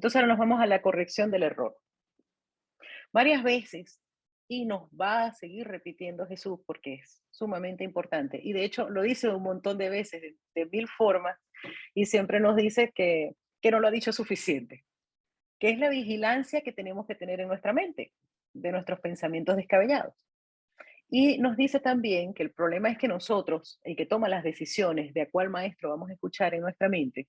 Entonces ahora nos vamos a la corrección del error. Varias veces, y nos va a seguir repitiendo Jesús porque es sumamente importante. Y de hecho lo dice un montón de veces, de mil formas, y siempre nos dice que no lo ha dicho suficiente, que es la vigilancia que tenemos que tener en nuestra mente, de nuestros pensamientos descabellados. Y nos dice también que el problema es que nosotros, el que toma las decisiones de a cuál maestro vamos a escuchar en nuestra mente,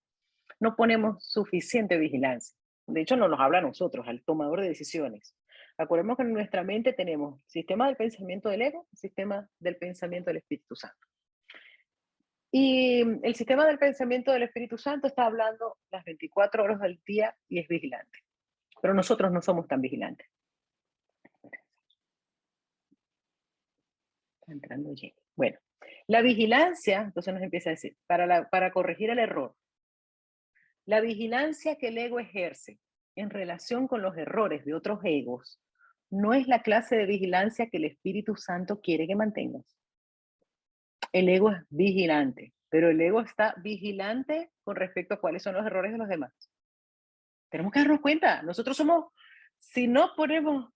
no ponemos suficiente vigilancia. De hecho, no nos habla a nosotros, al tomador de decisiones. Acordemos que en nuestra mente tenemos sistema del pensamiento del ego, sistema del pensamiento del Espíritu Santo. Y el sistema del pensamiento del Espíritu Santo está hablando las 24 horas del día y es vigilante. Pero nosotros no somos tan vigilantes. Está entrando Jenny. Bueno, la vigilancia, entonces nos empieza a decir, para corregir el error, la vigilancia que el ego ejerce en relación con los errores de otros egos no es la clase de vigilancia que el Espíritu Santo quiere que mantengas. El ego es vigilante, pero el ego está vigilante con respecto a cuáles son los errores de los demás. Tenemos que darnos cuenta, nosotros somos, si no ponemos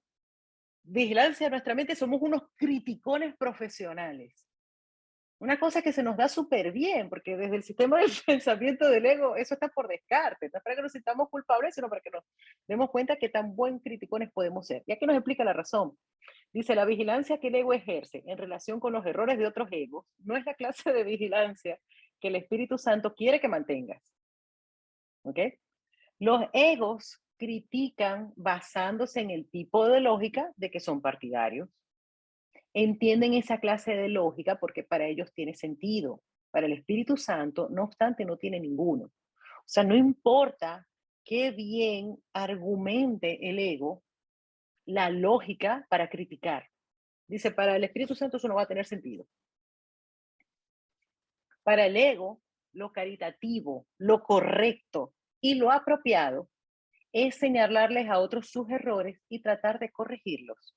vigilancia a nuestra mente, somos unos criticones profesionales. Una cosa que se nos da súper bien, porque desde el sistema del pensamiento del ego, eso está por descarte. No es para que nos sintamos culpables, sino para que nos demos cuenta que tan buen criticones podemos ser. Y aquí nos explica la razón. Dice, la vigilancia que el ego ejerce en relación con los errores de otros egos no es la clase de vigilancia que el Espíritu Santo quiere que mantengas. ¿Ok? Los egos critican basándose en el tipo de lógica de que son partidarios. Entienden esa clase de lógica porque para ellos tiene sentido. Para el Espíritu Santo, no obstante, no tiene ninguno. O sea, no importa qué bien argumente el ego la lógica para criticar. Dice, para el Espíritu Santo eso no va a tener sentido. Para el ego, lo caritativo, lo correcto y lo apropiado es señalarles a otros sus errores y tratar de corregirlos.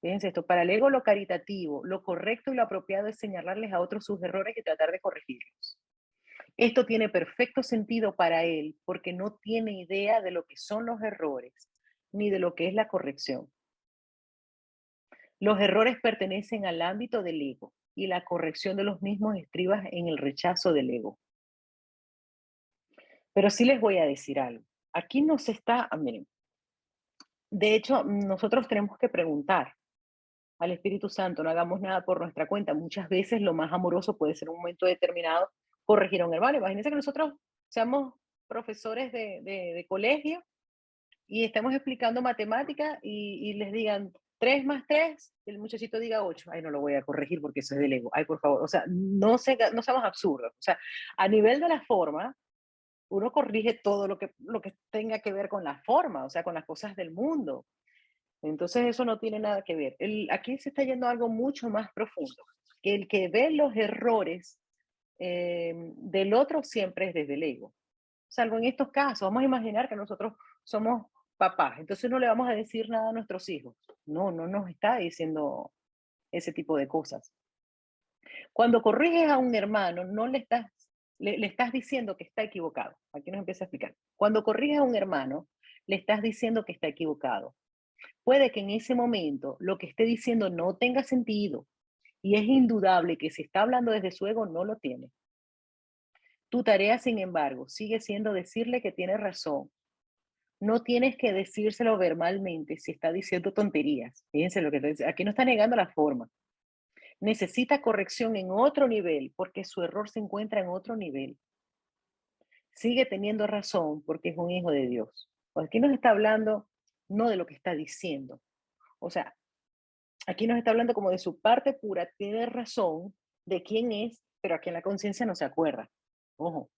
Fíjense esto, para el ego lo caritativo, lo correcto y lo apropiado es señalarles a otros sus errores y tratar de corregirlos. Esto tiene perfecto sentido para él porque no tiene idea de lo que son los errores ni de lo que es la corrección. Los errores pertenecen al ámbito del ego y la corrección de los mismos estriba en el rechazo del ego. Pero sí les voy a decir algo. Aquí nos está, miren, de hecho, nosotros tenemos que preguntar al Espíritu Santo, no hagamos nada por nuestra cuenta. Muchas veces lo más amoroso puede ser en un momento determinado corregir a un hermano. Imagínense que nosotros seamos profesores de colegio y estemos explicando matemática y les digan 3 más 3, el muchachito diga 8. Ay, no lo voy a corregir porque eso es del ego. Ay, por favor. O sea, no seamos absurdos. O sea, a nivel de la forma, uno corrige todo lo que tenga que ver con la forma, o sea, con las cosas del mundo. Entonces eso no tiene nada que ver. Aquí se está yendo a algo mucho más profundo, que el que ve los errores del otro siempre es desde el ego. Salvo en estos casos, vamos a imaginar que nosotros somos papás, entonces no le vamos a decir nada a nuestros hijos. No, no nos está diciendo ese tipo de cosas. Cuando corriges a un hermano, no le estás diciendo que está equivocado. Aquí nos empieza a explicar. Cuando corriges a un hermano, le estás diciendo que está equivocado. Puede que en ese momento lo que esté diciendo no tenga sentido y es indudable que si está hablando desde su ego no lo tiene. Tu tarea, sin embargo, sigue siendo decirle que tiene razón. No tienes que decírselo verbalmente si está diciendo tonterías. Fíjense lo que dice. Aquí no está negando la forma. Necesita corrección en otro nivel porque su error se encuentra en otro nivel. Sigue teniendo razón porque es un hijo de Dios. Aquí nos está hablando no de lo que está diciendo. O sea, aquí nos está hablando como de su parte pura, tiene razón de quién es, pero aquí en la conciencia no se acuerda. Ojo,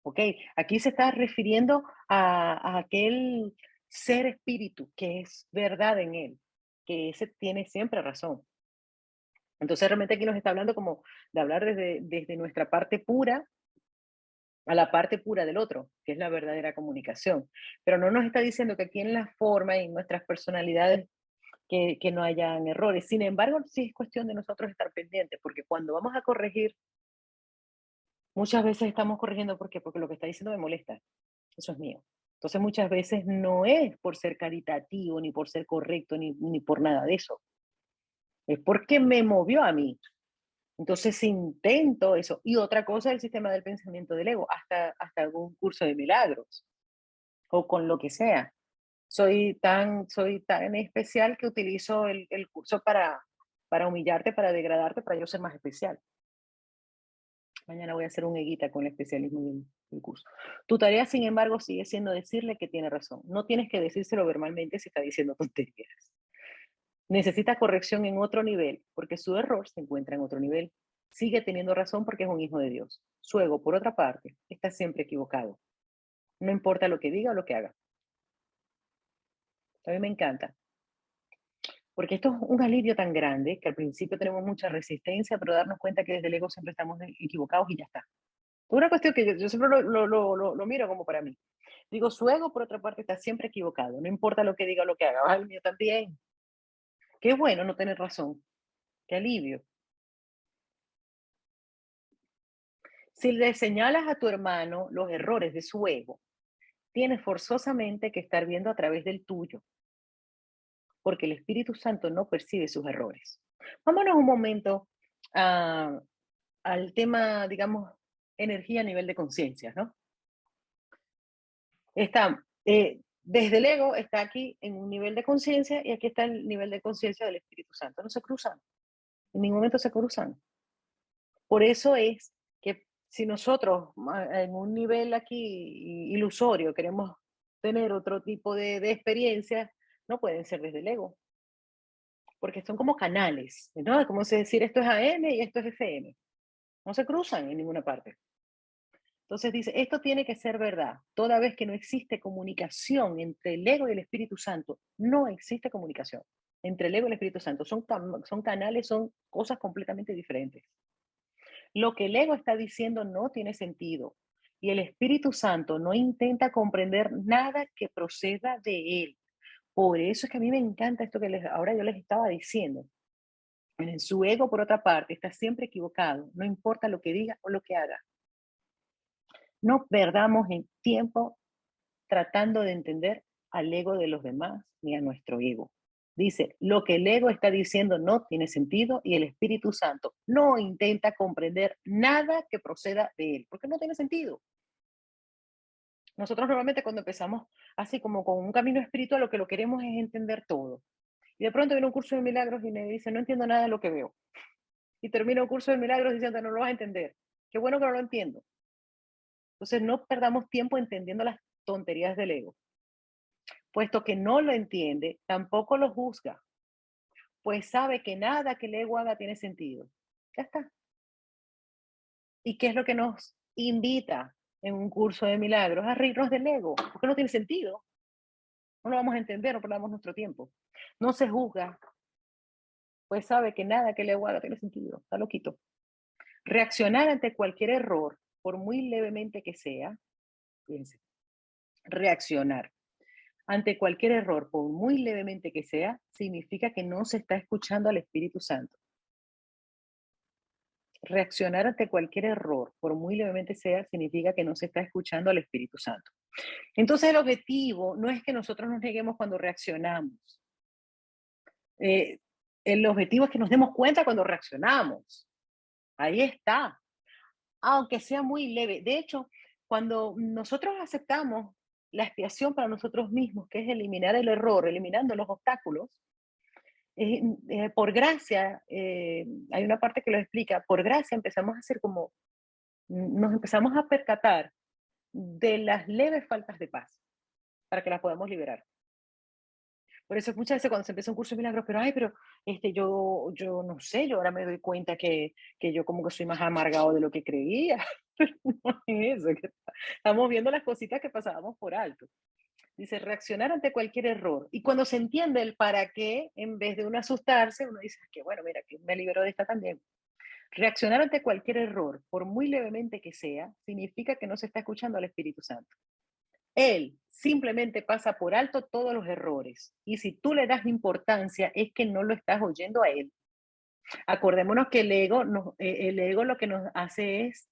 ¿ok? Aquí se está refiriendo a aquel ser espíritu que es verdad en él, que ese tiene siempre razón. Entonces realmente aquí nos está hablando como de hablar desde nuestra parte pura a la parte pura del otro, que es la verdadera comunicación. Pero no nos está diciendo que aquí en la forma y en nuestras personalidades que no hayan errores. Sin embargo, sí es cuestión de nosotros estar pendientes, porque cuando vamos a corregir, muchas veces estamos corrigiendo, ¿por qué? Porque lo que está diciendo me molesta. Eso es mío. Entonces muchas veces no es por ser caritativo, ni por ser correcto, ni por nada de eso. Es porque me movió a mí. Entonces intento eso. Y otra cosa es el sistema del pensamiento del ego, hasta algún curso de milagros o con lo que sea. Soy tan especial que utilizo el curso para humillarte, para degradarte, para yo ser más especial. Mañana voy a hacer un eguita con el especialismo del curso. Tu tarea, sin embargo, sigue siendo decirle que tiene razón. No tienes que decírselo verbalmente si está diciendo tonterías. Necesita corrección en otro nivel, porque su error se encuentra en otro nivel. Sigue teniendo razón porque es un hijo de Dios. Su ego, por otra parte, está siempre equivocado. No importa lo que diga o lo que haga. A mí me encanta, porque esto es un alivio tan grande que al principio tenemos mucha resistencia, pero darnos cuenta que desde el ego siempre estamos equivocados y ya está. Una cuestión que yo siempre lo miro como para mí. Digo, su ego, por otra parte, está siempre equivocado. No importa lo que diga o lo que haga. Ah, el mío también. Qué bueno no tener razón. Qué alivio. Si le señalas a tu hermano los errores de su ego, tienes forzosamente que estar viendo a través del tuyo, porque el Espíritu Santo no percibe sus errores. Vámonos un momento a- al tema, digamos, energía a nivel de conciencia, ¿no? Está, desde el ego está aquí en un nivel de conciencia y aquí está el nivel de conciencia del Espíritu Santo. No se cruzan, en ningún momento se cruzan. Por eso es que si nosotros en un nivel aquí ilusorio queremos tener otro tipo de experiencia, no pueden ser desde el ego, porque son como canales, ¿no? Como se decir esto es AM y esto es FM. No se cruzan en ninguna parte. Entonces dice, esto tiene que ser verdad. Toda vez que no existe comunicación entre el ego y el Espíritu Santo, no existe comunicación entre el ego y el Espíritu Santo. Son canales, son cosas completamente diferentes. Lo que el ego está diciendo no tiene sentido y el Espíritu Santo no intenta comprender nada que proceda de él. Por eso es que a mí me encanta esto que ahora yo les estaba diciendo. En su ego, por otra parte, está siempre equivocado, no importa lo que diga o lo que haga. No perdamos el tiempo tratando de entender al ego de los demás ni a nuestro ego. Dice, lo que el ego está diciendo no tiene sentido y el Espíritu Santo no intenta comprender nada que proceda de él, porque no tiene sentido. Nosotros normalmente cuando empezamos así como con un camino espiritual, lo que lo queremos es entender todo. Y de pronto viene un curso de milagros y me dice, no entiendo nada de lo que veo. Y termino un curso de milagros diciendo, no lo vas a entender. Qué bueno que no lo entiendo. Entonces no perdamos tiempo entendiendo las tonterías del ego. Puesto que no lo entiende, tampoco lo juzga, pues sabe que nada que el ego haga tiene sentido. Ya está. ¿Y qué es lo que nos invita en un curso de milagros? A reírnos del ego, porque no tiene sentido. No lo vamos a entender, no perdamos nuestro tiempo. No se juzga, pues sabe que nada que el ego haga tiene sentido. Está loquito. Reaccionar ante cualquier error, por muy levemente que sea, fíjense, reaccionar ante cualquier error, por muy levemente que sea, significa que no se está escuchando al Espíritu Santo. Reaccionar ante cualquier error, por muy levemente sea, significa que no se está escuchando al Espíritu Santo. Entonces el objetivo no es que nosotros nos neguemos cuando reaccionamos. Eh, el objetivo es que nos demos cuenta cuando reaccionamos. Ahí está. Aunque sea muy leve. De hecho, cuando nosotros aceptamos la expiación para nosotros mismos, que es eliminar el error, eliminando los obstáculos, por gracia, hay una parte que lo explica, por gracia empezamos a hacer como, nos empezamos a percatar de las leves faltas de paz para que las podamos liberar. Por eso muchas veces cuando se empieza un curso de milagros, pero ay, pero yo no sé, yo ahora me doy cuenta que yo como que soy más amargado de lo que creía. Pero no es eso, que estamos viendo las cositas que pasábamos por alto. Dice, reaccionar ante cualquier error. Y cuando se entiende el para qué, en vez de uno asustarse, uno dice, que bueno, mira, que me liberó de esta también. Reaccionar ante cualquier error, por muy levemente que sea, significa que no se está escuchando al Espíritu Santo. Él simplemente pasa por alto todos los errores. Y si tú le das importancia, es que no lo estás oyendo a él. Acordémonos que el ego lo que nos hace es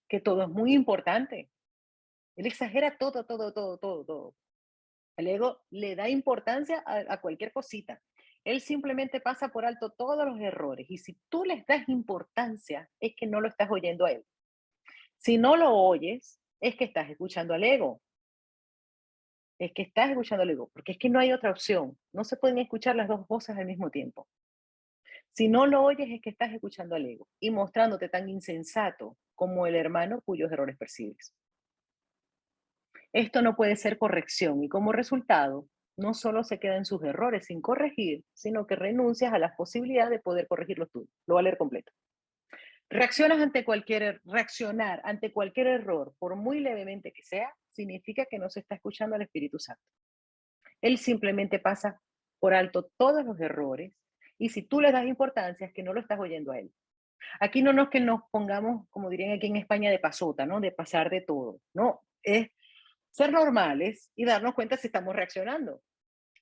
que todo es muy importante. Él exagera todo, todo, todo, todo, todo. El ego le da importancia a cualquier cosita. Él simplemente pasa por alto todos los errores. Y si tú les das importancia, es que no lo estás oyendo a él. Si no lo oyes, es que estás escuchando al ego. Es que estás escuchando al ego, porque es que no hay otra opción. No se pueden escuchar las dos voces al mismo tiempo. Si no lo oyes, es que estás escuchando al ego y mostrándote tan insensato como el hermano cuyos errores percibes. Esto no puede ser corrección y como resultado, no solo se queda en sus errores sin corregir, sino que renuncias a la posibilidad de poder corregir los tuyos. Lo va a leer completo. Reaccionar ante cualquier error, por muy levemente que sea, significa que no se está escuchando al Espíritu Santo. Él simplemente pasa por alto todos los errores y si tú le das importancia es que no lo estás oyendo a él. Aquí no es que nos pongamos, como dirían aquí en España, de pasota, ¿no? De pasar de todo. No, es ser normales y darnos cuenta si estamos reaccionando.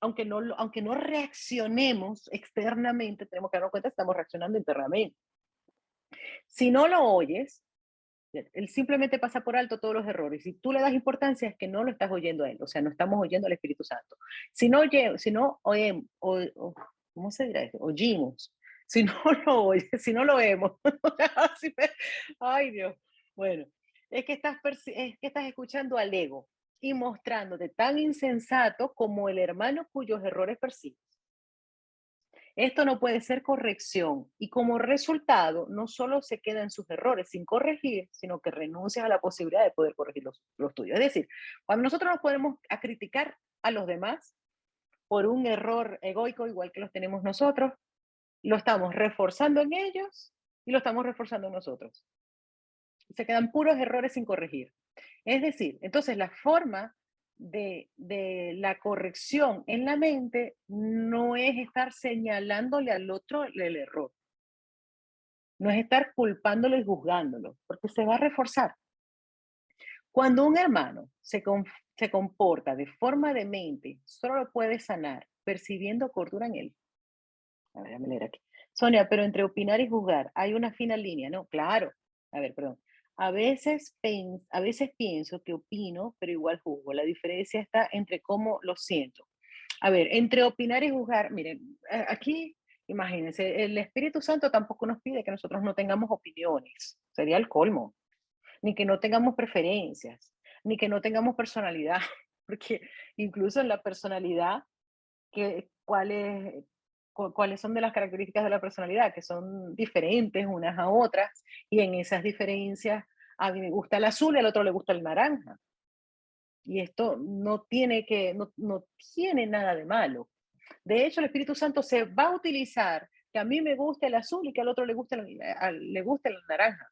Aunque no reaccionemos externamente, tenemos que darnos cuenta si estamos reaccionando internamente. Si no lo oyes, él simplemente pasa por alto todos los errores. Si tú le das importancia, es que no lo estás oyendo a él. O sea, no estamos oyendo al Espíritu Santo. Si no oye, ¿cómo se dirá eso? Oímos. Si no lo oyes, si no lo vemos. Ay, Dios. Bueno, es que estás escuchando al ego y mostrándote tan insensato como el hermano cuyos errores persigues. Esto no puede ser corrección y como resultado no solo se queda en sus errores sin corregir, sino que renuncias a la posibilidad de poder corregir los tuyos. Es decir, cuando nosotros nos podemos a criticar a los demás por un error egoico igual que los tenemos nosotros, lo estamos reforzando en ellos y lo estamos reforzando en nosotros. Se quedan puros errores sin corregir. Es decir, entonces la forma de la corrección en la mente no es estar señalándole al otro el error, no es estar culpándolo y juzgándolo, porque se va a reforzar. Cuando un hermano se comporta de forma demente, solo lo puede sanar percibiendo cordura en él. A ver, déjame leer aquí. Sonia, pero entre opinar y juzgar hay una fina línea, ¿no? Claro. A ver, perdón. A veces pienso que opino, pero igual juzgo. La diferencia está entre cómo lo siento. A ver, entre opinar y juzgar, miren, aquí, imagínense, el Espíritu Santo tampoco nos pide que nosotros no tengamos opiniones. Sería el colmo. Ni que no tengamos preferencias, ni que no tengamos personalidad. Porque incluso en la personalidad que, cuáles son de las características de la personalidad, que son diferentes unas a otras, y en esas diferencias a mí me gusta el azul y al otro le gusta el naranja. Y esto no tiene nada de malo. De hecho, el Espíritu Santo se va a utilizar que a mí me gusta el azul y que al otro le gusta el naranja.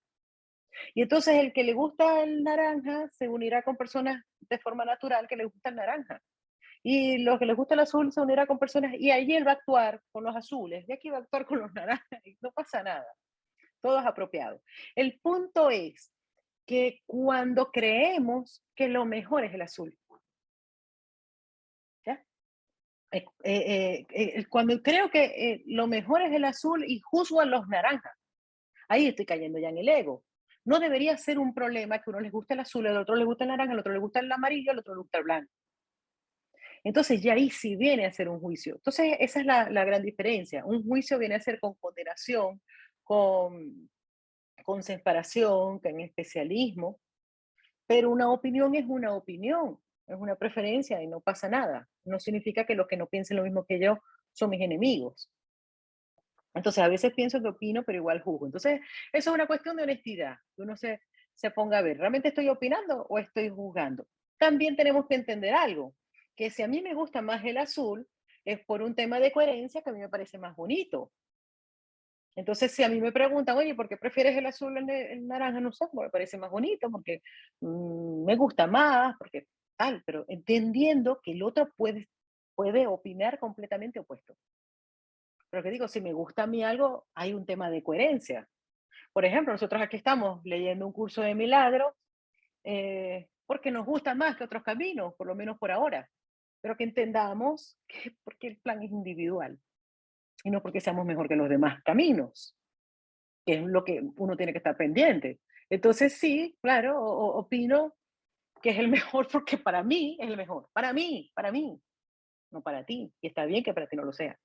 Y entonces el que le gusta el naranja se unirá con personas de forma natural que le gusta el naranja. Y los que les gusta el azul se unirá con personas y ahí él va a actuar con los azules y aquí va a actuar con los naranjas y no pasa nada. Todo es apropiado. El punto es que cuando creemos que lo mejor es el azul, ¿ya? Cuando creo que lo mejor es el azul y juzgo a los naranjas, ahí estoy cayendo ya en el ego. No debería ser un problema que uno les guste el azul, al otro le gusta el naranja, al otro le gusta el amarillo, al otro le gusta el blanco. Entonces ya ahí sí viene a ser un juicio. Entonces esa es la gran diferencia. Un juicio viene a ser con ponderación, con, con separación, con especialismo, pero una opinión es una preferencia y no pasa nada. No significa que los que no piensen lo mismo que yo son mis enemigos. Entonces a veces pienso que opino, pero igual juzgo. Entonces eso es una cuestión de honestidad, que uno se ponga a ver, ¿realmente estoy opinando o estoy juzgando? También tenemos que entender algo, que si a mí me gusta más el azul, es por un tema de coherencia que a mí me parece más bonito. Entonces, si a mí me preguntan, oye, ¿por qué prefieres el azul el naranja? No sé, porque me parece más bonito, porque me gusta más, porque tal, pero entendiendo que el otro puede opinar completamente opuesto. Pero que digo, si me gusta a mí algo, hay un tema de coherencia. Por ejemplo, nosotros aquí estamos leyendo un curso de milagros porque nos gusta más que otros caminos, por lo menos por ahora. Pero que entendamos que porque el plan es individual y no porque seamos mejor que los demás caminos, que es lo que uno tiene que estar pendiente. Entonces sí, claro, opino que es el mejor porque para mí es el mejor. Para mí, no para ti. Y está bien que para ti no lo sea.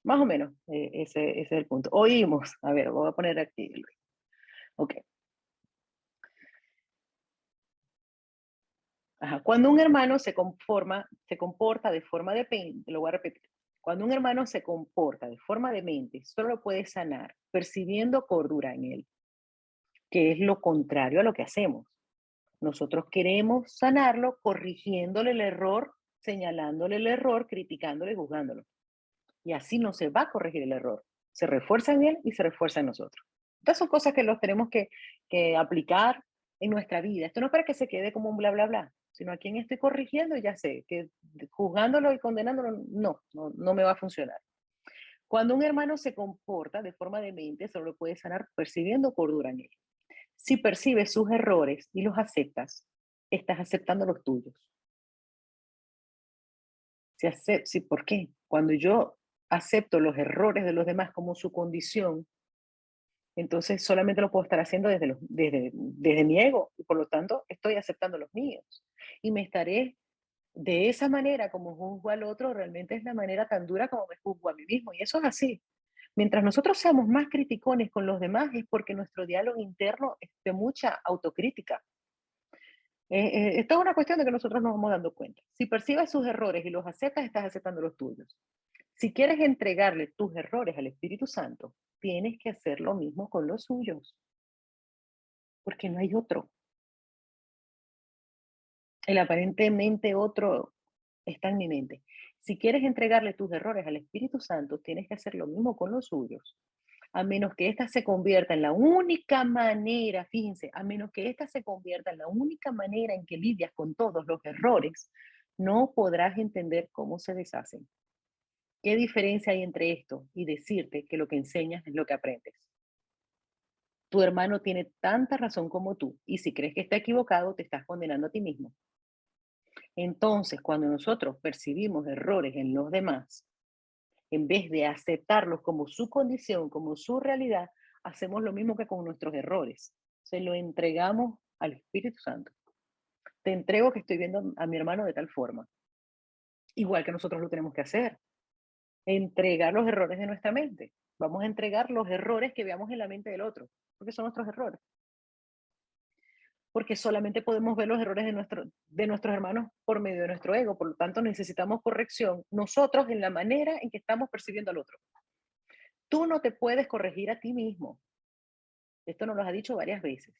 Más o menos, ese es el punto. Oímos, a ver, voy a poner aquí. Ok. Ajá. Cuando un hermano se comporta de forma dependiente, lo voy a repetir. Cuando un hermano se comporta de forma demente, solo lo puede sanar percibiendo cordura en él, que es lo contrario a lo que hacemos. Nosotros queremos sanarlo corrigiéndole el error, señalándole el error, criticándole y juzgándolo. Y así no se va a corregir el error. Se refuerza en él y se refuerza en nosotros. Estas son cosas que los tenemos que aplicar en nuestra vida. Esto no es para que se quede como un bla, bla, bla, sino a quién estoy corrigiendo y ya sé que juzgándolo y condenándolo no me va a funcionar. Cuando un hermano se comporta de forma demente, solo lo puede sanar percibiendo cordura en él. Si percibes sus errores y los aceptas, estás aceptando los tuyos. ¿Por qué? Cuando yo acepto los errores de los demás como su condición, entonces solamente lo puedo estar haciendo desde mi ego y por lo tanto estoy aceptando los míos. Y me estaré de esa manera como juzgo al otro, realmente es la manera tan dura como me juzgo a mí mismo. Y eso es así. Mientras nosotros seamos más criticones con los demás es porque nuestro diálogo interno es de mucha autocrítica. Es toda una cuestión de que nosotros nos vamos dando cuenta. Si percibes sus errores y los aceptas, estás aceptando los tuyos. Si quieres entregarle tus errores al Espíritu Santo, tienes que hacer lo mismo con los suyos, porque no hay otro. El aparentemente otro está en mi mente. Si quieres entregarle tus errores al Espíritu Santo, tienes que hacer lo mismo con los suyos. A menos que ésta se convierta en la única manera, fíjense, a menos que ésta se convierta en la única manera en que lidias con todos los errores, no podrás entender cómo se deshacen. ¿Qué diferencia hay entre esto y decirte que lo que enseñas es lo que aprendes? Tu hermano tiene tanta razón como tú, y si crees que está equivocado, te estás condenando a ti mismo. Entonces, cuando nosotros percibimos errores en los demás, en vez de aceptarlos como su condición, como su realidad, hacemos lo mismo que con nuestros errores. Se lo entregamos al Espíritu Santo. Te entrego que estoy viendo a mi hermano de tal forma. Igual que nosotros lo tenemos que hacer. Entregar los errores de nuestra mente. Vamos a entregar los errores que veamos en la mente del otro, porque son nuestros errores. Porque solamente podemos ver los errores de nuestros hermanos por medio de nuestro ego. Por lo tanto, necesitamos corrección nosotros en la manera en que estamos percibiendo al otro. Tú no te puedes corregir a ti mismo. Esto nos lo ha dicho varias veces,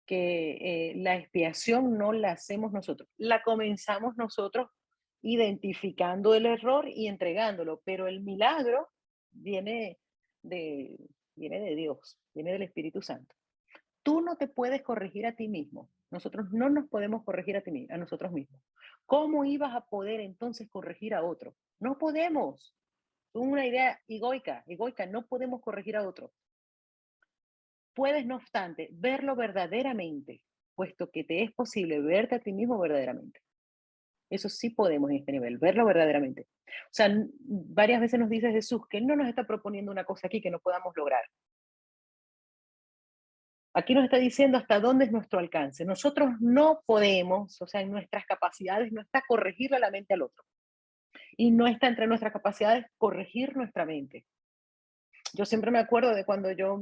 que la expiación no la hacemos nosotros, la comenzamos nosotros identificando el error y entregándolo, pero el milagro viene de, viene de Dios, viene del Espíritu Santo. Tú no te puedes corregir a ti mismo. Nosotros no nos podemos corregir a nosotros mismos. ¿Cómo ibas a poder entonces corregir a otro? No podemos. Es una idea egoica, no podemos corregir a otro. Puedes, no obstante, verlo verdaderamente, puesto que te es posible verte a ti mismo verdaderamente. Eso sí podemos en este nivel, verlo verdaderamente. O sea, varias veces nos dice Jesús que Él no nos está proponiendo una cosa aquí que no podamos lograr. Aquí nos está diciendo hasta dónde es nuestro alcance. Nosotros no podemos, o sea, en nuestras capacidades no está corregirle la mente al otro. Y no está entre nuestras capacidades corregir nuestra mente. Yo siempre me acuerdo de cuando yo,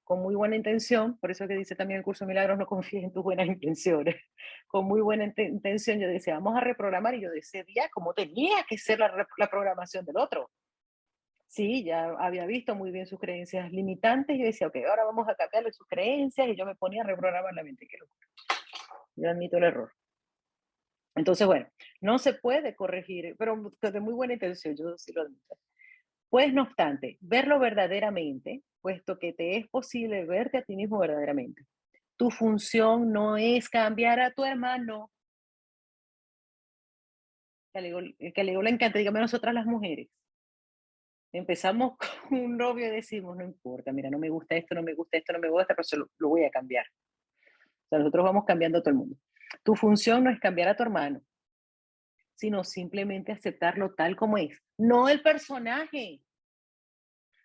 con muy buena intención, por eso que dice también el curso de Milagros, no confíes en tus buenas intenciones, con muy buena intención yo decía, vamos a reprogramar, y yo decía, ¿cómo tenía que ser la programación del otro? Sí, ya había visto muy bien sus creencias limitantes y yo decía, ok, ahora vamos a cambiarle sus creencias y yo me ponía a reprogramar la mente. Qué locura. Yo admito el error. Entonces, bueno, no se puede corregir, pero de muy buena intención, yo sí lo admito. Puedes, no obstante, verlo verdaderamente, puesto que te es posible verte a ti mismo verdaderamente. Tu función no es cambiar a tu hermano, que a Lego le encanta, dígame a nosotras las mujeres. Empezamos con un novio y decimos, no importa, mira, no me gusta esto, no me gusta esto, no me gusta, pero lo voy a cambiar. O sea, nosotros vamos cambiando a todo el mundo. Tu función no es cambiar a tu hermano, sino simplemente aceptarlo tal como es. No el personaje.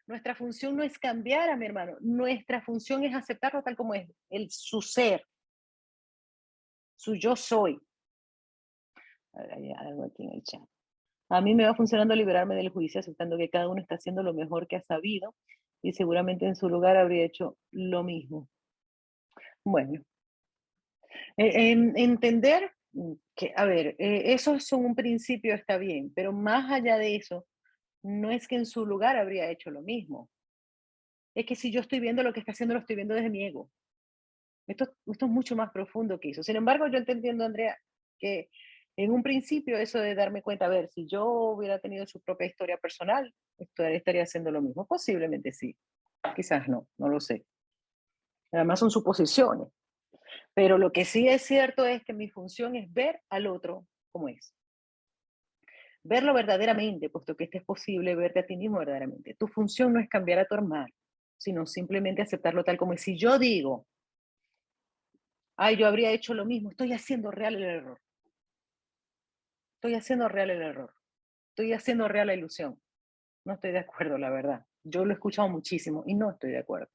Nuestra función no es cambiar a mi hermano, nuestra función es aceptarlo tal como es, su ser. su yo soy. A ver, hay algo aquí en el chat. A mí me va funcionando liberarme del juicio, aceptando que cada uno está haciendo lo mejor que ha sabido y seguramente en su lugar habría hecho lo mismo. Bueno, entender que, a ver, eso son un principio, está bien, pero más allá de eso, no es que en su lugar habría hecho lo mismo. Es que si yo estoy viendo lo que está haciendo, lo estoy viendo desde mi ego. Esto es mucho más profundo que eso. Sin embargo, yo te entiendo, Andrea, que en un principio eso de darme cuenta, a ver, si yo hubiera tenido su propia historia personal, estaría haciendo lo mismo. Posiblemente sí, quizás no, no lo sé. Además son suposiciones. Pero lo que sí es cierto es que mi función es ver al otro como es. Verlo verdaderamente, puesto que este es posible verte a ti mismo verdaderamente. Tu función no es cambiar a tu hermano, sino simplemente aceptarlo tal como es. Si yo digo, ay, yo habría hecho lo mismo, estoy haciendo real el error. Estoy haciendo real el error. Estoy haciendo real la ilusión. No estoy de acuerdo, la verdad. Yo lo he escuchado muchísimo y no estoy de acuerdo.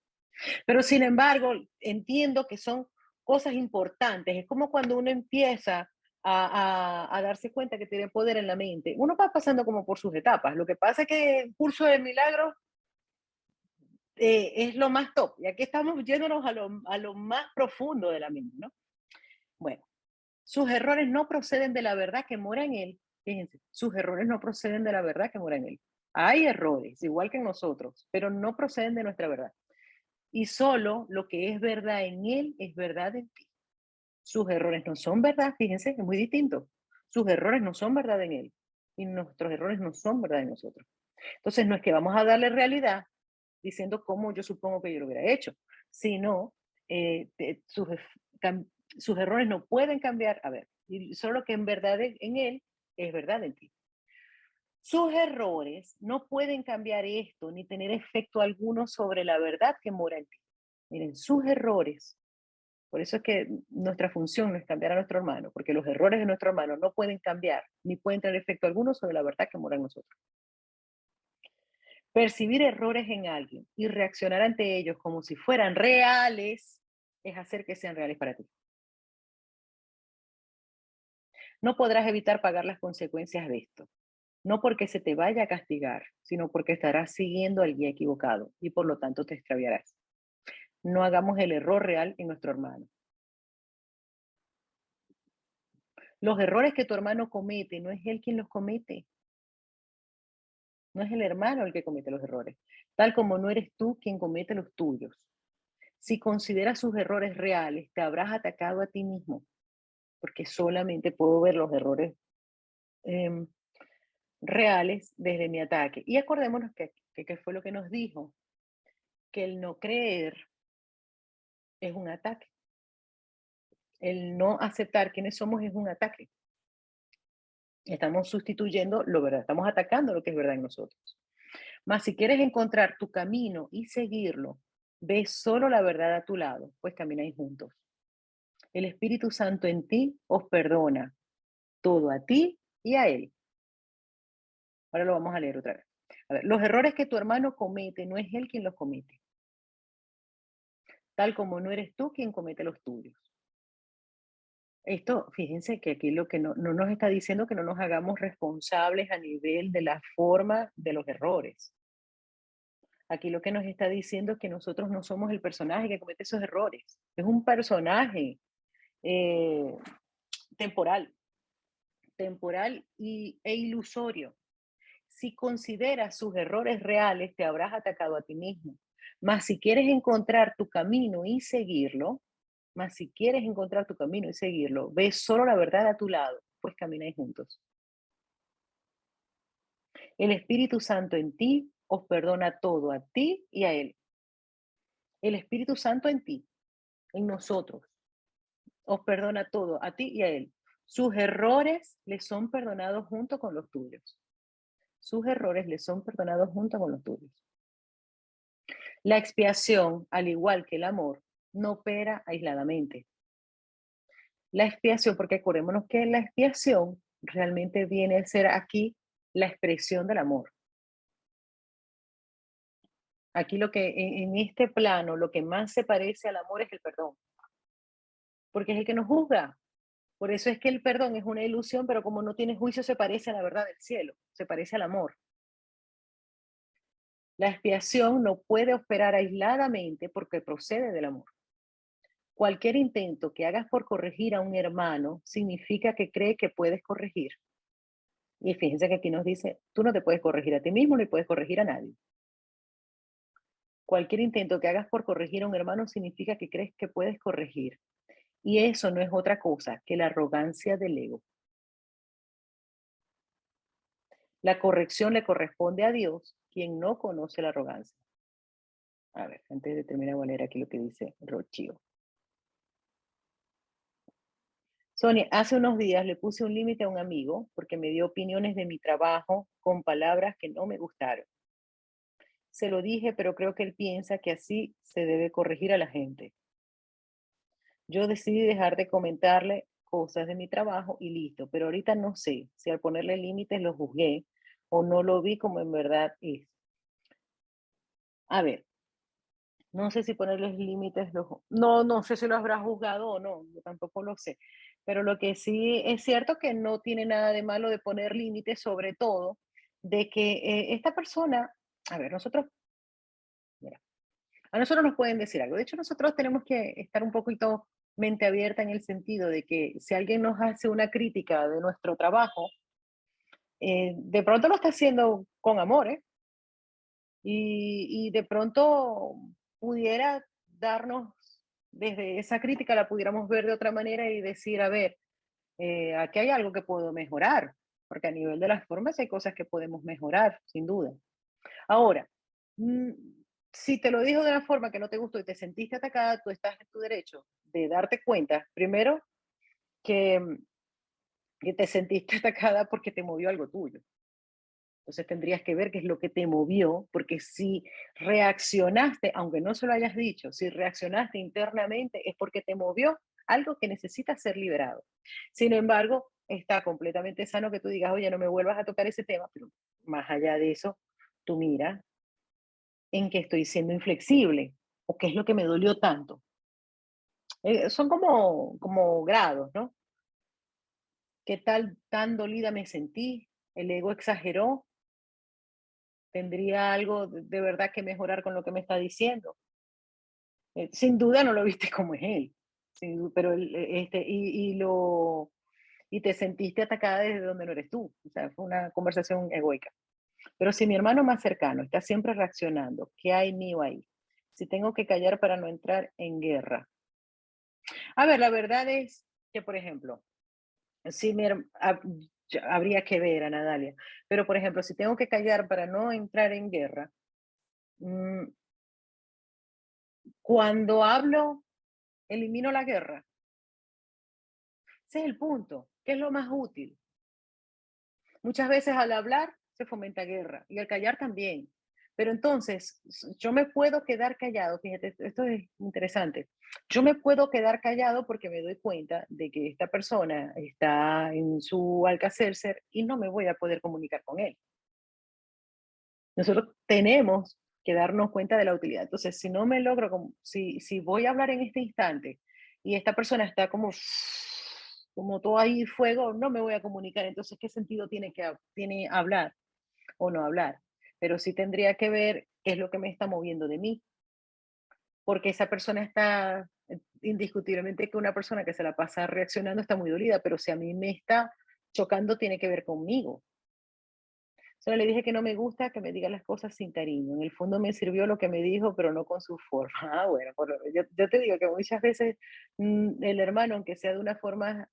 Pero sin embargo, entiendo que son cosas importantes. Es como cuando uno empieza a darse cuenta que tiene poder en la mente. Uno va pasando como por sus etapas. Lo que pasa es que el curso de milagros es lo más top. Y aquí estamos yéndonos a lo más profundo de la mente, ¿no? Bueno, sus errores no proceden de la verdad que mora en él. Fíjense, sus errores no proceden de la verdad que mora en él. Hay errores, igual que en nosotros, pero no proceden de nuestra verdad. Y solo lo que es verdad en él es verdad en ti. Sus errores no son verdad, fíjense, es muy distinto. Sus errores no son verdad en él y nuestros errores no son verdad en nosotros. Entonces, no es que vamos a darle realidad diciendo cómo yo supongo que yo lo hubiera hecho, sino sus, sus errores no pueden cambiar, a ver, y solo que en verdad en él es verdad en ti. Sus errores no pueden cambiar esto ni tener efecto alguno sobre la verdad que mora en ti. Miren, sus errores, por eso es que nuestra función no es cambiar a nuestro hermano, porque los errores de nuestro hermano no pueden cambiar ni pueden tener efecto alguno sobre la verdad que mora en nosotros. Percibir errores en alguien y reaccionar ante ellos como si fueran reales es hacer que sean reales para ti. No podrás evitar pagar las consecuencias de esto, no porque se te vaya a castigar, sino porque estarás siguiendo al guía equivocado y por lo tanto te extraviarás. No hagamos el error real en nuestro hermano. Los errores que tu hermano comete, no es él quien los comete, no es el hermano el que comete los errores, tal como no eres tú quien comete los tuyos. Si consideras sus errores reales, te habrás atacado a ti mismo, porque solamente puedo ver los errores eh, reales desde mi ataque. Y acordémonos que fue lo que nos dijo, que el no creer es un ataque. El no aceptar quiénes somos es un ataque. Estamos sustituyendo lo verdad, estamos atacando lo que es verdad en nosotros. Mas si quieres encontrar tu camino y seguirlo, ves solo la verdad a tu lado, pues camináis juntos. El Espíritu Santo en ti os perdona todo a ti y a él. Ahora lo vamos a leer otra vez. A ver, los errores que tu hermano comete no es él quien los comete, tal como no eres tú quien comete los tuyos. Esto, fíjense que aquí lo que no nos está diciendo que no nos hagamos responsables a nivel de la forma de los errores. Aquí lo que nos está diciendo es que nosotros no somos el personaje que comete esos errores. Es un personaje eh, temporal, e ilusorio. Si consideras sus errores reales, te habrás atacado a ti mismo. Mas si quieres encontrar tu camino y seguirlo, ves solo la verdad a tu lado, pues camináis juntos. El Espíritu Santo en ti os perdona todo a ti y a él. El Espíritu Santo en ti, en nosotros, os perdona todo a ti y a él. Sus errores les son perdonados junto con los tuyos. Sus errores les son perdonados junto con los tuyos. La expiación, al igual que el amor, no opera aisladamente. La expiación, porque acordémonos que la expiación realmente viene a ser aquí la expresión del amor. Aquí lo que en este plano, lo que más se parece al amor es el perdón, porque es el que nos juzga. Por eso es que el perdón es una ilusión, pero como no tiene juicio, se parece a la verdad del cielo, se parece al amor. La expiación no puede operar aisladamente porque procede del amor. Cualquier intento que hagas por corregir a un hermano significa que cree que puedes corregir. Y fíjense que aquí nos dice, tú no te puedes corregir a ti mismo ni puedes corregir a nadie. Cualquier intento que hagas por corregir a un hermano significa que crees que puedes corregir. Y eso no es otra cosa que la arrogancia del ego. La corrección le corresponde a Dios, quien no conoce la arrogancia. A ver, antes de terminar, voy a leer aquí lo que dice Rochio. Sonia, hace unos días le puse un límite a un amigo porque me dio opiniones de mi trabajo con palabras que no me gustaron. Se lo dije, pero creo que él piensa que así se debe corregir a la gente. Yo decidí dejar de comentarle cosas de mi trabajo y listo, pero ahorita no sé si al ponerle límites lo juzgué o no lo vi como en verdad es. A ver, no sé si ponerles límites, no sé si lo habrá juzgado o no, yo tampoco lo sé. Pero lo que sí es cierto que no tiene nada de malo de poner límites, sobre todo de que esta persona, a ver, nosotros, mira, a nosotros nos pueden decir algo. De hecho, nosotros tenemos que estar un poquito mente abierta en el sentido de que si alguien nos hace una crítica de nuestro trabajo, de pronto lo está haciendo con amor, ¿eh? Y de pronto pudiera darnos, desde esa crítica la pudiéramos ver de otra manera y decir, a ver, aquí hay algo que puedo mejorar, porque a nivel de las formas hay cosas que podemos mejorar, sin duda. Ahora, mm, si te lo dijo de una forma que no te gustó y te sentiste atacada, tú estás en tu derecho de darte cuenta, primero, que, que te sentiste atacada porque te movió algo tuyo. Entonces tendrías que ver qué es lo que te movió, porque si reaccionaste, aunque no se lo hayas dicho, si reaccionaste internamente es porque te movió algo que necesita ser liberado. Sin embargo, está completamente sano que tú digas, oye, no me vuelvas a tocar ese tema, pero más allá de eso, tú mira en qué estoy siendo inflexible o qué es lo que me dolió tanto. Son como grados, ¿no? ¿Qué tal tan dolida me sentí? ¿El ego exageró? ¿Tendría algo de verdad que mejorar con lo que me está diciendo? Sin duda no lo viste como es él, pero y te sentiste atacada desde donde no eres tú. O sea, fue una conversación egoica. Pero si mi hermano más cercano está siempre reaccionando, ¿qué hay mío ahí? Si tengo que callar para no entrar en guerra. A ver, la verdad es que, por ejemplo, si habría que ver a Nadalia, pero por ejemplo, si tengo que callar para no entrar en guerra, mm, cuando hablo, elimino la guerra. Ese es el punto. ¿Qué es lo más útil? Muchas veces al hablar se fomenta guerra y al callar también. Pero entonces, yo me puedo quedar callado, fíjate, esto es interesante. Yo me puedo quedar callado porque me doy cuenta de que esta persona está en su Alcacercer y no me voy a poder comunicar con él. Nosotros tenemos que darnos cuenta de la utilidad. Entonces, si no me logro, si voy a hablar en este instante y esta persona está como todo ahí fuego, no me voy a comunicar. Entonces, ¿qué sentido tiene hablar o no hablar? Pero sí tendría que ver qué es lo que me está moviendo de mí, porque esa persona está, indiscutiblemente que una persona que se la pasa reaccionando está muy dolida, pero si a mí me está chocando, tiene que ver conmigo. Solo le dije que no me gusta que me diga las cosas sin cariño. En el fondo me sirvió lo que me dijo, pero no con su forma. Ah, bueno, yo te digo que muchas veces el hermano, aunque sea de una forma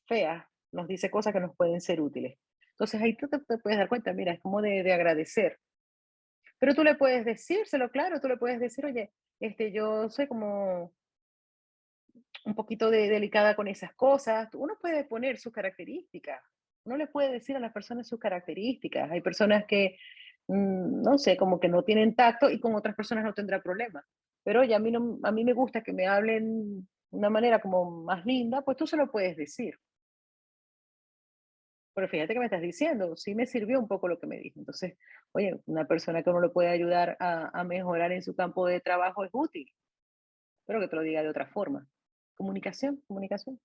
fea, nos dice cosas que nos pueden ser útiles. Entonces ahí tú te puedes dar cuenta, mira, es como de agradecer. Pero tú le puedes decírselo, claro, tú le puedes decir, oye, yo soy como un poquito delicada con esas cosas. Uno puede poner sus características. Uno le puede decir a las personas sus características. Hay personas que, no sé, como que no tienen tacto y con otras personas no tendrá problema. Pero oye, a mí me gusta que me hablen de una manera como más linda, pues tú se lo puedes decir. Pero fíjate que me estás diciendo, sí me sirvió un poco lo que me dijo. Entonces, oye, una persona que uno le puede ayudar a mejorar en su campo de trabajo es útil, pero que te lo diga de otra forma. Comunicación, comunicación.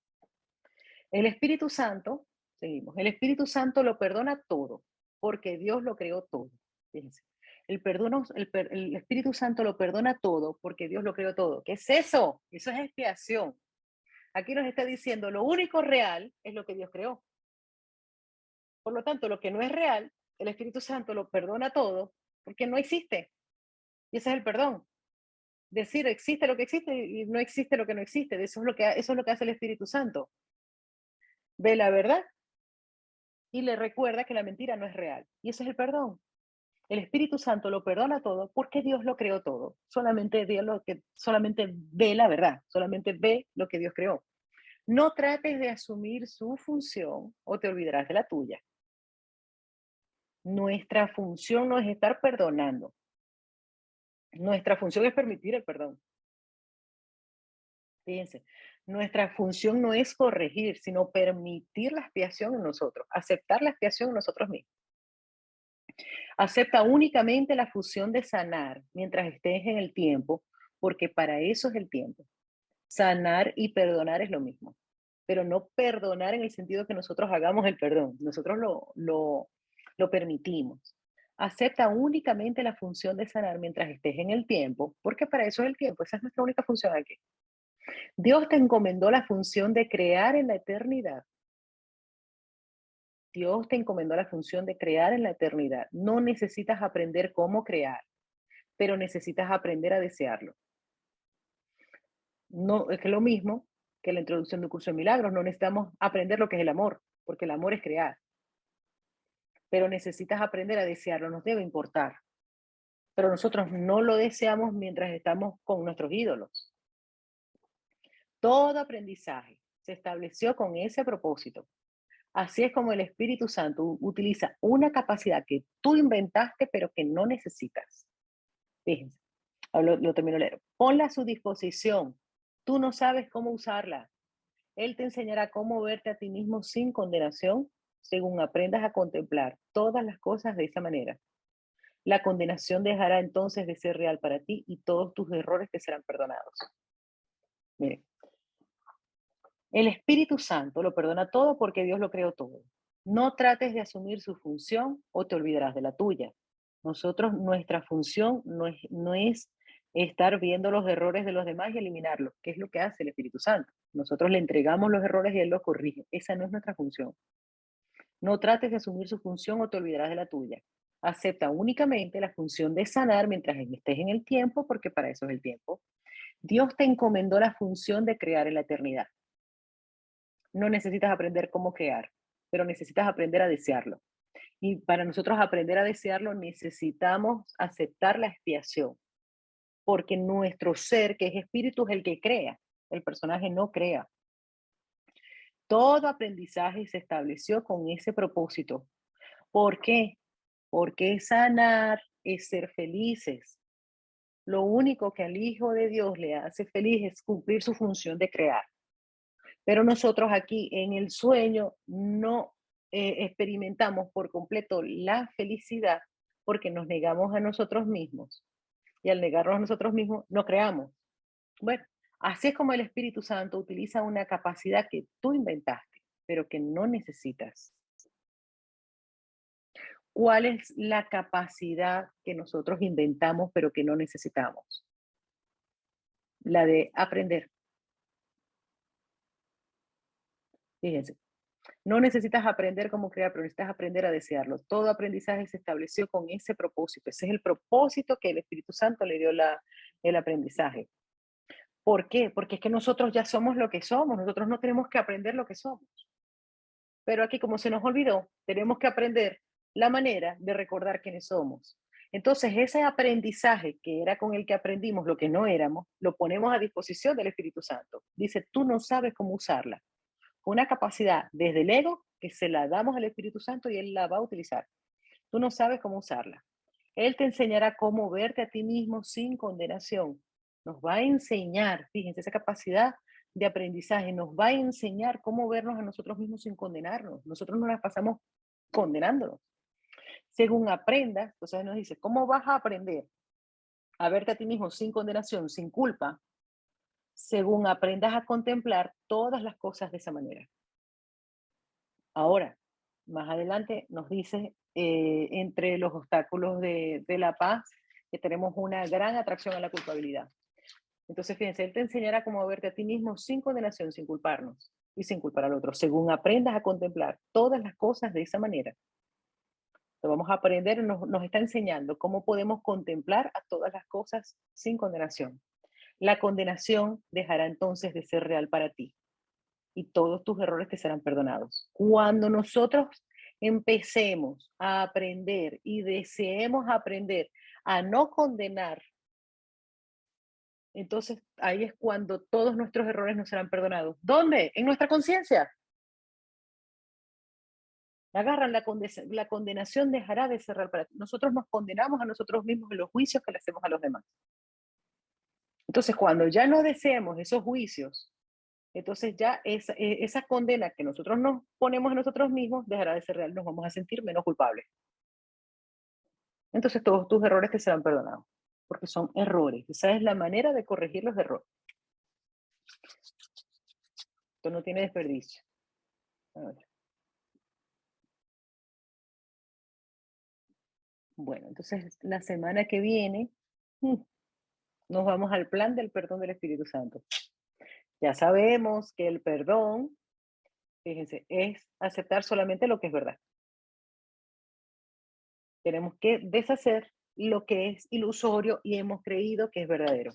El Espíritu Santo, seguimos, el Espíritu Santo lo perdona todo, porque Dios lo creó todo. Fíjense, el Espíritu Santo lo perdona todo, porque Dios lo creó todo. ¿Qué es eso? Eso es expiación. Aquí nos está diciendo, lo único real es lo que Dios creó. Por lo tanto, lo que no es real, el Espíritu Santo lo perdona todo, porque no existe. Y ese es el perdón. Decir existe lo que existe y no existe lo que no existe. Eso es lo que hace el Espíritu Santo. Ve la verdad y le recuerda que la mentira no es real. Y eso es el perdón. El Espíritu Santo lo perdona todo porque Dios lo creó todo. Solamente ve la verdad, solamente ve lo que Dios creó. No trates de asumir su función o te olvidarás de la tuya. Nuestra función no es estar perdonando. Nuestra función es permitir el perdón. Fíjense, nuestra función no es corregir, sino permitir la expiación en nosotros, aceptar la expiación en nosotros mismos. Acepta únicamente la función de sanar mientras estés en el tiempo, porque para eso es el tiempo. Sanar y perdonar es lo mismo, pero no perdonar en el sentido que nosotros hagamos el perdón, nosotros lo permitimos. Acepta únicamente la función de sanar mientras estés en el tiempo, porque para eso es el tiempo, esa es nuestra única función aquí. Dios te encomendó la función de crear en la eternidad. Dios te encomendó la función de crear en la eternidad. No necesitas aprender cómo crear, pero necesitas aprender a desearlo. No, es que lo mismo que la introducción de un curso de milagros, no necesitamos aprender lo que es el amor, porque el amor es crear, pero necesitas aprender a desearlo, nos debe importar. Pero nosotros no lo deseamos mientras estamos con nuestros ídolos. Todo aprendizaje se estableció con ese propósito. Así es como el Espíritu Santo utiliza una capacidad que tú inventaste, pero que no necesitas. Fíjense, lo termino de leer. Ponla a su disposición. Tú no sabes cómo usarla. Él te enseñará cómo verte a ti mismo sin condenación, según aprendas a contemplar todas las cosas de esa manera. La condenación dejará entonces de ser real para ti y todos tus errores te serán perdonados. Mire, el Espíritu Santo lo perdona todo porque Dios lo creó todo. No trates de asumir su función o te olvidarás de la tuya. Nuestra función no es estar viendo los errores de los demás y eliminarlos, que es lo que hace el Espíritu Santo. Nosotros le entregamos los errores y Él los corrige. Esa no es nuestra función. No trates de asumir su función o te olvidarás de la tuya. Acepta únicamente la función de sanar mientras estés en el tiempo, porque para eso es el tiempo. Dios te encomendó la función de crear en la eternidad. No necesitas aprender cómo crear, pero necesitas aprender a desearlo. Y para nosotros aprender a desearlo necesitamos aceptar la expiación, porque nuestro ser, que es espíritu, es el que crea. El personaje no crea. Todo aprendizaje se estableció con ese propósito. ¿Por qué? Porque sanar es ser felices. Lo único que al Hijo de Dios le hace feliz es cumplir su función de crear. Pero nosotros aquí en el sueño no experimentamos por completo la felicidad porque nos negamos a nosotros mismos. Y al negarnos a nosotros mismos, no creamos. Bueno, así es como el Espíritu Santo utiliza una capacidad que tú inventaste, pero que no necesitas. ¿Cuál es la capacidad que nosotros inventamos, pero que no necesitamos? La de aprender. Fíjense, no necesitas aprender cómo crear, pero necesitas aprender a desearlo. Todo aprendizaje se estableció con ese propósito. Ese es el propósito que el Espíritu Santo le dio el aprendizaje. ¿Por qué? Porque es que nosotros ya somos lo que somos. Nosotros no tenemos que aprender lo que somos. Pero aquí, como se nos olvidó, tenemos que aprender la manera de recordar quiénes somos. Entonces, ese aprendizaje que era con el que aprendimos lo que no éramos, lo ponemos a disposición del Espíritu Santo. Dice, tú no sabes cómo usarla. Una capacidad desde el ego que se la damos al Espíritu Santo y Él la va a utilizar. Tú no sabes cómo usarla. Él te enseñará cómo verte a ti mismo sin condenación. Nos va a enseñar, fíjense, esa capacidad de aprendizaje nos va a enseñar cómo vernos a nosotros mismos sin condenarnos. Nosotros nos las pasamos condenándonos. Según aprendas, entonces nos dice, ¿cómo vas a aprender a verte a ti mismo sin condenación, sin culpa? Según aprendas a contemplar todas las cosas de esa manera. Ahora, más adelante nos dice, entre los obstáculos de la paz, que tenemos una gran atracción a la culpabilidad. Entonces, fíjense, él te enseñará cómo verte a ti mismo sin condenación, sin culparnos y sin culpar al otro. Según aprendas a contemplar todas las cosas de esa manera, lo vamos a aprender, nos está enseñando cómo podemos contemplar a todas las cosas sin condenación. La condenación dejará entonces de ser real para ti y todos tus errores te serán perdonados. Cuando nosotros empecemos a aprender y deseemos aprender a no condenar, entonces ahí es cuando todos nuestros errores nos serán perdonados. ¿Dónde? En nuestra conciencia. Agarran la condenación dejará de ser real para ti. Nosotros nos condenamos a nosotros mismos en los juicios que le hacemos a los demás. Entonces, cuando ya no deseemos esos juicios, entonces ya esa condena que nosotros nos ponemos a nosotros mismos dejará de ser real, nos vamos a sentir menos culpables. Entonces todos tus errores te serán perdonados, porque son errores. Esa es la manera de corregir los errores. Esto no tiene desperdicio. A ver. Bueno, entonces la semana que viene nos vamos al plan del perdón del Espíritu Santo. Ya sabemos que el perdón, fíjense, es aceptar solamente lo que es verdad. Tenemos que deshacer lo que es ilusorio y hemos creído que es verdadero.